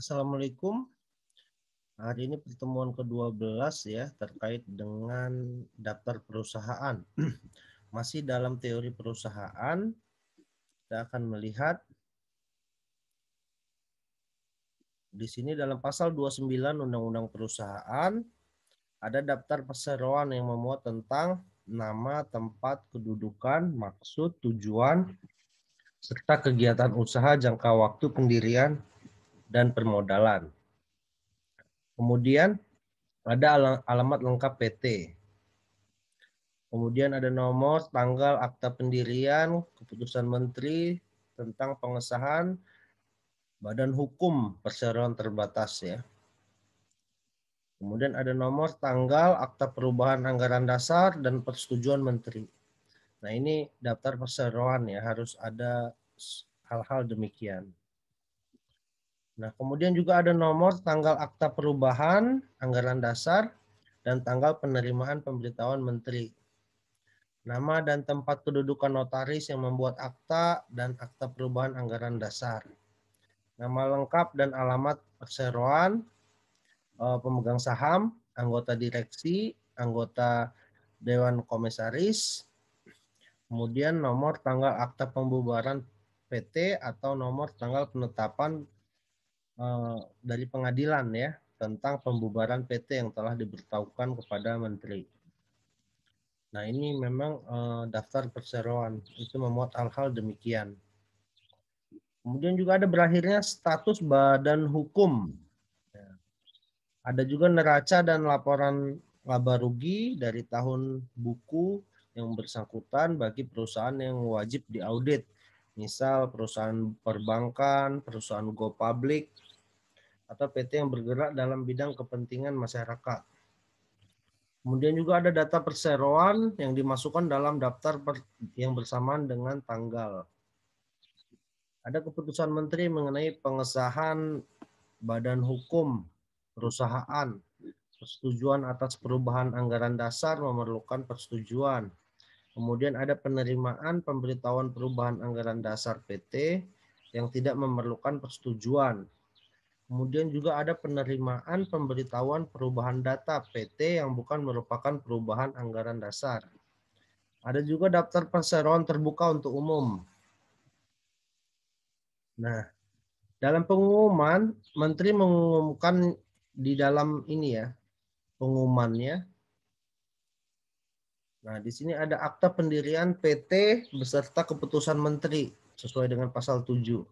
Assalamualaikum. Hari ini pertemuan ke-12 ya terkait dengan daftar perusahaan. Masih dalam teori perusahaan, kita akan melihat di sini dalam pasal 29 Undang-Undang Perusahaan ada daftar perseroan yang memuat tentang nama, tempat, kedudukan, maksud, tujuan, serta kegiatan usaha, jangka waktu pendirian, dan permodalan. Kemudian ada alamat lengkap PT. Kemudian ada nomor, tanggal, akta pendirian, keputusan menteri tentang pengesahan badan hukum perseroan terbatas ya. Kemudian ada nomor, tanggal, akta perubahan anggaran dasar dan persetujuan menteri. Nah ini daftar perseroan ya, harus ada hal-hal demikian. Nah kemudian juga ada nomor, tanggal akta perubahan anggaran dasar dan tanggal penerimaan pemberitahuan menteri. Nama dan tempat kedudukan notaris yang membuat akta dan akta perubahan anggaran dasar. Nama lengkap dan alamat perseroan, pemegang saham, anggota direksi, anggota dewan komisaris, kemudian nomor tanggal akta pembubaran PT atau nomor tanggal penetapan dari pengadilan ya tentang pembubaran PT yang telah diberitahukan kepada menteri. Nah ini memang daftar perseroan itu memuat hal-hal demikian. Kemudian juga ada berakhirnya status badan hukum. Ada juga neraca dan laporan laba rugi dari tahun buku yang bersangkutan bagi perusahaan yang wajib diaudit. Misal perusahaan perbankan, perusahaan go public, atau PT yang bergerak dalam bidang kepentingan masyarakat. Kemudian juga ada data perseroan yang dimasukkan dalam daftar yang bersamaan dengan tanggal. Ada keputusan menteri mengenai pengesahan badan hukum perusahaan. Persetujuan atas perubahan anggaran dasar memerlukan persetujuan. Kemudian ada penerimaan pemberitahuan perubahan anggaran dasar PT yang tidak memerlukan persetujuan. Kemudian juga ada penerimaan pemberitahuan perubahan data PT yang bukan merupakan perubahan anggaran dasar. Ada juga daftar perseroan terbuka untuk umum. Nah, dalam pengumuman, Menteri mengumumkan di dalam ini ya, pengumumannya. Nah, di sini ada akta pendirian PT beserta keputusan Menteri sesuai dengan pasal 7.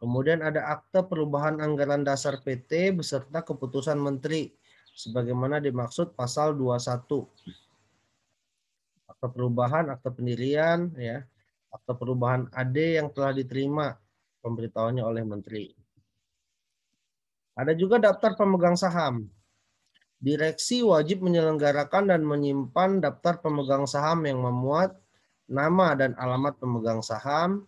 Kemudian ada akta perubahan anggaran dasar PT beserta keputusan Menteri sebagaimana dimaksud pasal 21. Akta perubahan, akta pendirian, ya, akta perubahan AD yang telah diterima pemberitahuannya oleh Menteri. Ada juga daftar pemegang saham. Direksi wajib menyelenggarakan dan menyimpan daftar pemegang saham yang memuat nama dan alamat pemegang saham,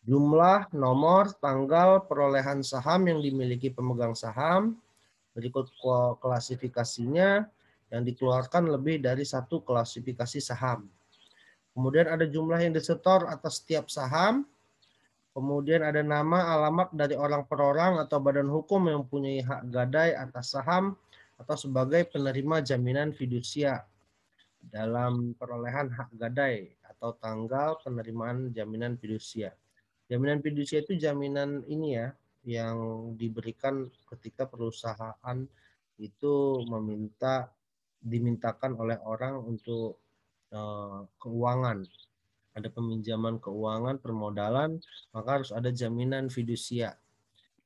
jumlah, nomor, tanggal perolehan saham yang dimiliki pemegang saham, berikut klasifikasinya yang dikeluarkan lebih dari satu klasifikasi saham. Kemudian ada jumlah yang disetor atas setiap saham. Kemudian ada nama, alamat dari orang per orang atau badan hukum yang mempunyai hak gadai atas saham atau sebagai penerima jaminan fidusia dalam perolehan hak gadai atau tanggal penerimaan jaminan fidusia. Jaminan fidusia itu jaminan ini ya, yang diberikan ketika perusahaan itu dimintakan oleh orang untuk keuangan. Ada peminjaman keuangan, permodalan, maka harus ada jaminan fidusia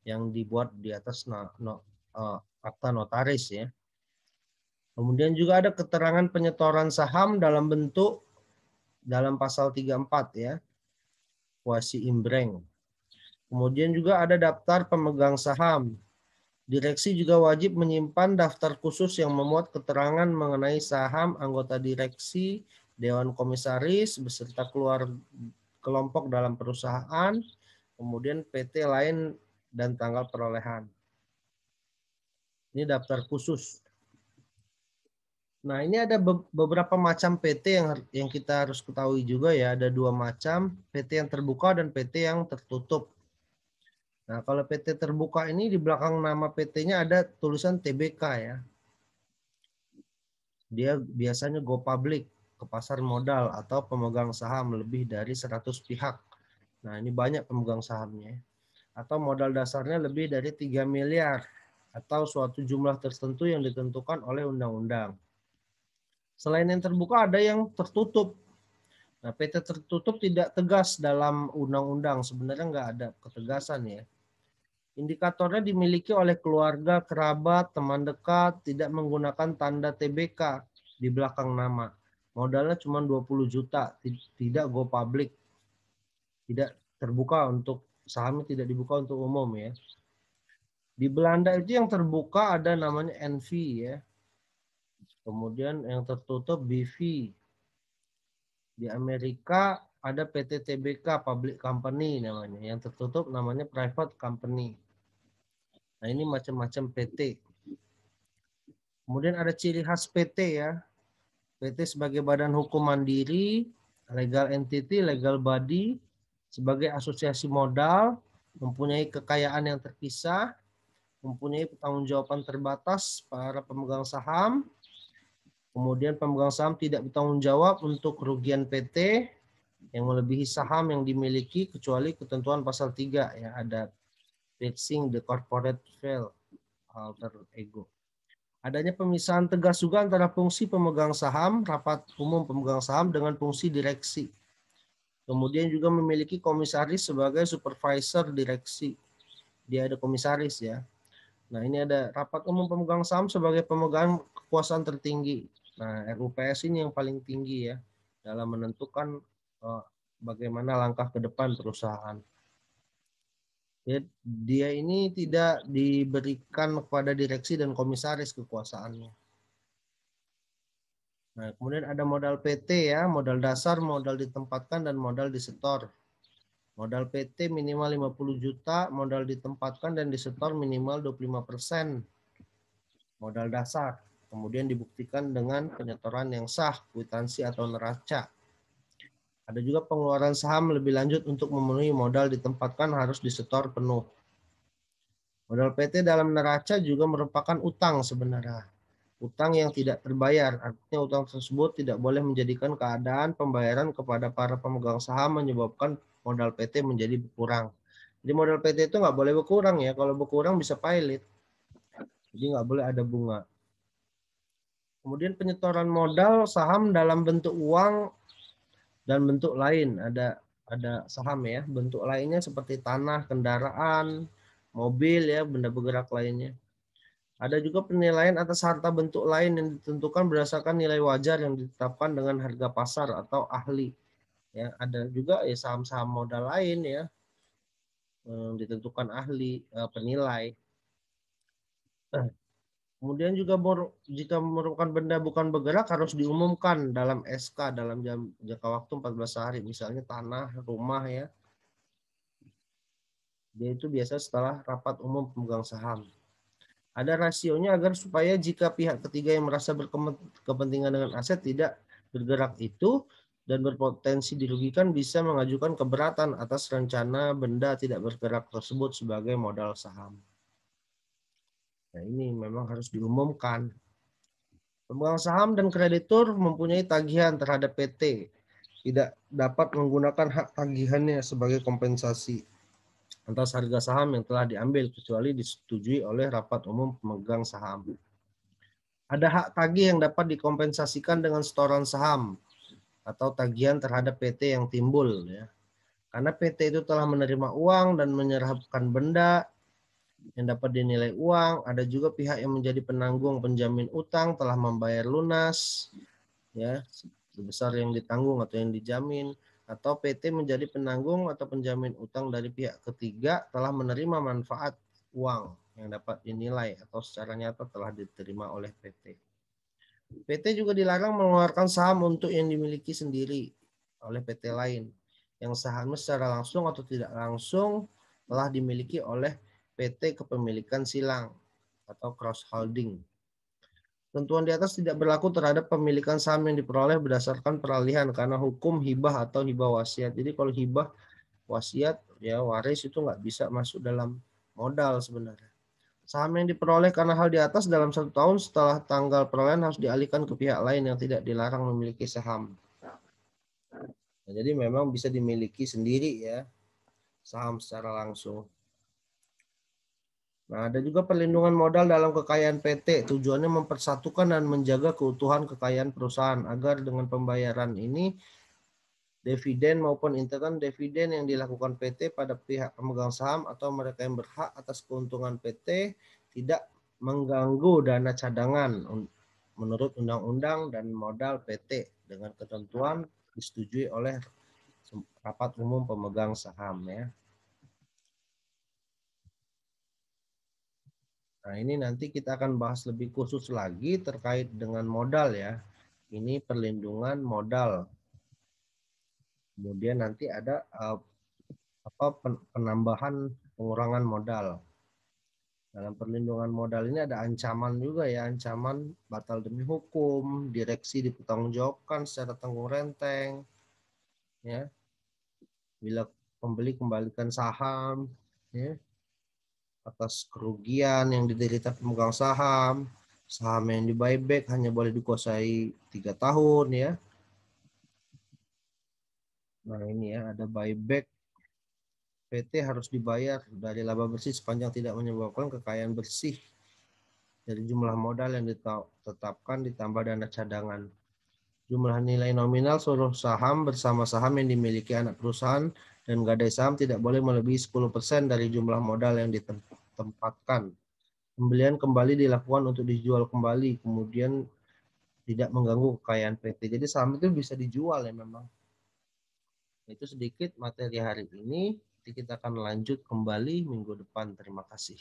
yang dibuat di atas akta notaris ya. Kemudian juga ada keterangan penyetoran saham dalam bentuk dalam pasal 34 ya. Quasi imbreng. Kemudian juga ada daftar pemegang saham. Direksi juga wajib menyimpan daftar khusus yang memuat keterangan mengenai saham anggota direksi, dewan komisaris, beserta kelompok dalam perusahaan, kemudian PT lain dan tanggal perolehan. Ini daftar khusus. Nah, ini ada beberapa macam PT yang kita harus ketahui juga ya. Ada dua macam, PT yang terbuka dan PT yang tertutup. Nah, kalau PT terbuka ini di belakang nama PT-nya ada tulisan TBK ya. Dia biasanya go public ke pasar modal atau pemegang saham lebih dari 100 pihak. Nah, ini banyak pemegang sahamnya. Atau modal dasarnya lebih dari 3 miliar atau suatu jumlah tertentu yang ditentukan oleh undang-undang. Selain yang terbuka ada yang tertutup. Nah, PT tertutup tidak tegas dalam undang-undang. Sebenarnya nggak ada ketegasan ya. Indikatornya dimiliki oleh keluarga, kerabat, teman dekat, tidak menggunakan tanda TBK di belakang nama. Modalnya cuma 20 juta, tidak go public. Tidak terbuka untuk sahamnya, tidak dibuka untuk umum ya. Di Belanda itu yang terbuka ada namanya NV ya. Kemudian yang tertutup BV. Di Amerika ada PT TBK Public Company namanya. Yang tertutup namanya Private Company. Nah, ini macam-macam PT. Kemudian ada ciri khas PT ya. PT sebagai badan hukum mandiri, legal entity, legal body, sebagai asosiasi modal, mempunyai kekayaan yang terpisah, mempunyai pertanggungjawaban terbatas para pemegang saham. Kemudian pemegang saham tidak bertanggung jawab untuk kerugian PT yang melebihi saham yang dimiliki kecuali ketentuan pasal 3 ya, ada fixing the corporate veil alter ego. Adanya pemisahan tegas juga antara fungsi pemegang saham, rapat umum pemegang saham dengan fungsi direksi. Kemudian juga memiliki komisaris sebagai supervisor direksi. Dia ada komisaris ya. Nah, ini ada rapat umum pemegang saham sebagai pemegang kekuasaan tertinggi. Nah, RUPS ini yang paling tinggi ya dalam menentukan bagaimana langkah ke depan perusahaan. Dia ini tidak diberikan kepada direksi dan komisaris kekuasaannya. Nah, kemudian ada modal PT ya, modal dasar, modal ditempatkan, dan modal disetor. Modal PT minimal 50 juta, modal ditempatkan dan disetor minimal 25% modal dasar. Kemudian dibuktikan dengan penyetoran yang sah, kwitansi atau neraca. Ada juga pengeluaran saham lebih lanjut untuk memenuhi modal ditempatkan harus disetor penuh. Modal PT dalam neraca juga merupakan utang sebenarnya. Utang yang tidak terbayar, artinya utang tersebut tidak boleh menjadikan keadaan pembayaran kepada para pemegang saham menyebabkan modal PT menjadi berkurang. Jadi modal PT itu nggak boleh berkurang ya, kalau berkurang bisa pailit. Jadi nggak boleh ada bunga. Kemudian penyetoran modal saham dalam bentuk uang dan bentuk lain. Ada saham ya, bentuk lainnya seperti tanah, kendaraan, mobil ya, benda bergerak lainnya. Ada juga penilaian atas harta bentuk lain yang ditentukan berdasarkan nilai wajar yang ditetapkan dengan harga pasar atau ahli. Ya, ada juga ya saham-saham modal lain ya yang ditentukan ahli penilai. Kemudian juga jika merupakan benda bukan bergerak harus diumumkan dalam SK dalam jangka waktu 14 hari. Misalnya tanah, rumah ya. Dia itu biasa setelah rapat umum pemegang saham. Ada rasionya agar supaya jika pihak ketiga yang merasa berkepentingan dengan aset tidak bergerak itu dan berpotensi dirugikan bisa mengajukan keberatan atas rencana benda tidak bergerak tersebut sebagai modal saham. Nah, ini memang harus diumumkan. Pemegang saham dan kreditur mempunyai tagihan terhadap PT. Tidak dapat menggunakan hak tagihannya sebagai kompensasi atas harga saham yang telah diambil kecuali disetujui oleh rapat umum pemegang saham. Ada hak tagih yang dapat dikompensasikan dengan setoran saham atau tagihan terhadap PT yang timbul ya. Karena PT itu telah menerima uang dan menyerahkan benda yang dapat dinilai uang, ada juga pihak yang menjadi penanggung penjamin utang telah membayar lunas ya sebesar yang ditanggung atau yang dijamin, atau PT menjadi penanggung atau penjamin utang dari pihak ketiga telah menerima manfaat uang yang dapat dinilai atau secara nyata telah diterima oleh PT. PT juga dilarang mengeluarkan saham untuk yang dimiliki sendiri oleh PT lain yang sahamnya secara langsung atau tidak langsung telah dimiliki oleh PT kepemilikan silang atau cross holding. Tentuan di atas tidak berlaku terhadap pemilikan saham yang diperoleh berdasarkan peralihan karena hukum hibah atau hibah wasiat. Jadi kalau hibah wasiat ya waris itu nggak bisa masuk dalam modal sebenarnya. Saham yang diperoleh karena hal di atas dalam 1 tahun setelah tanggal perolehan harus dialihkan ke pihak lain yang tidak dilarang memiliki saham. Nah, jadi memang bisa dimiliki sendiri ya saham secara langsung. Nah, ada juga perlindungan modal dalam kekayaan PT. Tujuannya mempersatukan dan menjaga keutuhan kekayaan perusahaan agar dengan pembayaran ini dividen maupun intern dividen yang dilakukan PT pada pihak pemegang saham atau mereka yang berhak atas keuntungan PT tidak mengganggu dana cadangan menurut undang-undang dan modal PT dengan ketentuan disetujui oleh rapat umum pemegang saham ya. Nah, ini nanti kita akan bahas lebih khusus lagi terkait dengan modal ya. Ini perlindungan modal. Kemudian nanti ada penambahan pengurangan modal. Dalam perlindungan modal ini ada ancaman juga ya, ancaman batal demi hukum, direksi dipertanggungjawabkan secara tanggung renteng, ya. Bila pembeli kembalikan saham, ya, atas kerugian yang diderita pemegang saham, saham yang di buyback hanya boleh dikuasai 3 tahun, ya. Nah ini ya, ada buyback, PT harus dibayar dari laba bersih sepanjang tidak menyebabkan kekayaan bersih dari jumlah modal yang ditetapkan ditambah dana cadangan. Jumlah nilai nominal seluruh saham bersama saham yang dimiliki anak perusahaan dan gadai saham tidak boleh melebihi 10% dari jumlah modal yang ditempatkan. Pembelian kembali dilakukan untuk dijual kembali, kemudian tidak mengganggu kekayaan PT. Jadi saham itu bisa dijual ya memang. Itu sedikit materi hari ini. Nanti kita akan lanjut kembali minggu depan. Terima kasih.